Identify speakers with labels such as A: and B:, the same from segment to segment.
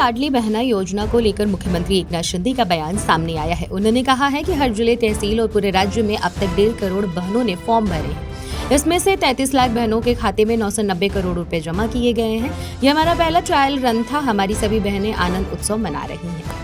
A: लाडली बहना योजना को लेकर मुख्यमंत्री एकनाथ शिंदे का बयान सामने आया है। उन्होंने कहा है कि हर जिले, तहसील और पूरे राज्य में अब तक 1.5 करोड़ बहनों ने फॉर्म भरे हैं। इसमें से 33 लाख बहनों के खाते में 990 करोड़ रुपए जमा किए गए हैं। ये हमारा पहला ट्रायल रन था। हमारी सभी बहनें आनंद उत्सव मना रही हैं।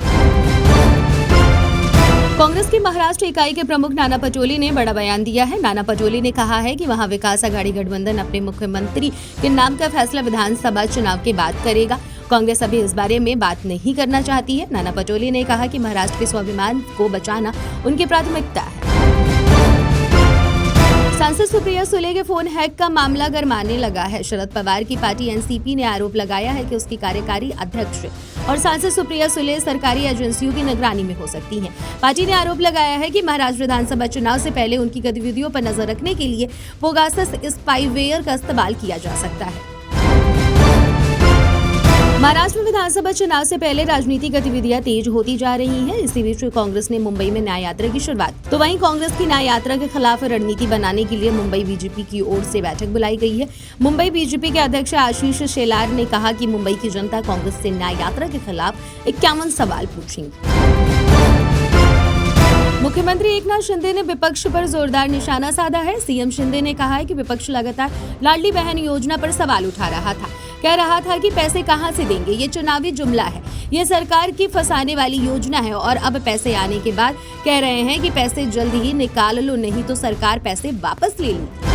A: कांग्रेस की महाराष्ट्र इकाई के प्रमुख नाना पटोले ने बड़ा बयान दिया है। नाना पटोले ने कहा है कि वहां विकास आघाड़ी गठबंधन अपने मुख्यमंत्री के नाम का फैसला विधानसभा चुनाव के बाद करेगा। कांग्रेस अभी इस बारे में बात नहीं करना चाहती है। नाना पटोले ने कहा कि महाराष्ट्र के स्वाभिमान को बचाना उनकी प्राथमिकता है। सांसद सुप्रिया सुले के फोन हैक का मामला गरमाने लगा है। शरद पवार की पार्टी एनसीपी ने आरोप लगाया है कि उसकी कार्यकारी अध्यक्ष और सांसद सुप्रिया सुले सरकारी एजेंसियों की निगरानी में हो सकती हैं। पार्टी ने आरोप लगाया है कि महाराष्ट्र विधानसभा चुनाव से पहले उनकी गतिविधियों पर नजर रखने के लिए पेगासस स्पाईवेयर का इस्तेमाल किया जा सकता है। महाराष्ट्र में विधानसभा चुनाव से पहले राजनीतिक गतिविधियां तेज होती जा रही हैं। इसी बीच कांग्रेस ने मुंबई में न्याय यात्रा की शुरुआत। तो वहीं कांग्रेस की न्याय यात्रा के खिलाफ रणनीति बनाने के लिए मुंबई बीजेपी की ओर से बैठक बुलाई गई है। मुंबई बीजेपी के अध्यक्ष आशीष शेलार ने कहा कि मुंबई की जनता कांग्रेस से न्याय यात्रा के खिलाफ 51 सवाल पूछेंगी। मुख्यमंत्री एकनाथ शिंदे ने विपक्ष पर जोरदार निशाना साधा है। सीएम शिंदे ने कहा है कि विपक्ष लगातार लाडली बहन योजना पर सवाल उठा रहा था। कह रहा था कि पैसे कहां से देंगे, ये चुनावी जुमला है, ये सरकार की फंसाने वाली योजना है। और अब पैसे आने के बाद कह रहे हैं कि पैसे जल्द ही निकाल लो, नहीं तो सरकार पैसे वापस ले ली।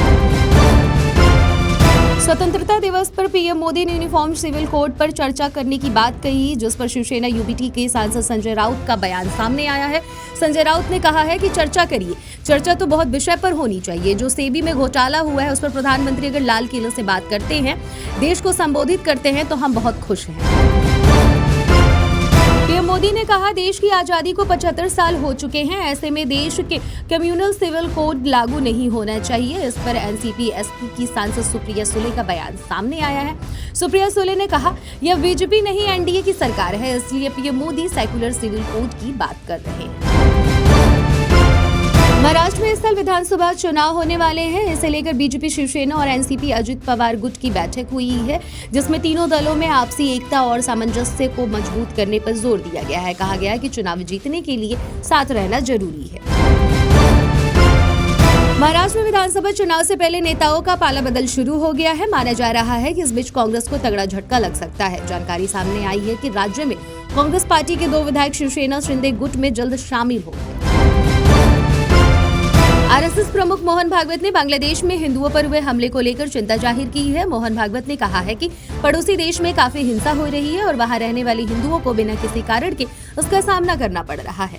A: स्वतंत्रता दिवस पर पीएम मोदी ने यूनिफॉर्म सिविल कोड पर चर्चा करने की बात कही, जिस पर शिवसेना यूबीटी के सांसद संजय राउत का बयान सामने आया है। संजय राउत ने कहा है कि चर्चा करिए, चर्चा तो बहुत विषय पर होनी चाहिए। जो सेबी में घोटाला हुआ है उस पर प्रधानमंत्री अगर लाल किले से बात करते हैं, देश को संबोधित करते हैं, तो हम बहुत खुश हैं। पीएम मोदी ने कहा, देश की आजादी को 75 साल हो चुके हैं। ऐसे में देश के कम्युनल सिविल कोड लागू नहीं होना चाहिए। इस पर एनसीपी एसपी की सांसद सुप्रिया सुले का बयान सामने आया है। सुप्रिया सुले ने कहा, यह बीजेपी नहीं एनडीए की सरकार है, इसलिए PM Modi secular civil code की बात कर रहे हैं। महाराष्ट्र में इस साल विधानसभा चुनाव होने वाले हैं। इसे लेकर बीजेपी, शिवसेना और एनसीपी अजित पवार गुट की बैठक हुई है, जिसमें तीनों दलों में आपसी एकता और सामंजस्य को मजबूत करने पर जोर दिया गया है। कहा गया है कि चुनाव जीतने के लिए साथ रहना जरूरी है। महाराष्ट्र में विधानसभा चुनाव से पहले नेताओं का पाला बदल शुरू हो गया है। माना जा रहा है कि इस बीच कांग्रेस को तगड़ा झटका लग सकता है। जानकारी सामने आई है कि राज्य में कांग्रेस पार्टी के 2 विधायक शिवसेना शिंदे गुट में जल्द शामिल हो। आरएसएस प्रमुख मोहन भागवत ने बांग्लादेश में हिंदुओं पर हुए हमले को लेकर चिंता जाहिर की है। मोहन भागवत ने कहा है कि पड़ोसी देश में काफी हिंसा हो रही है और वहां रहने वाले हिंदुओं को बिना किसी कारण के उसका सामना करना पड़ रहा है।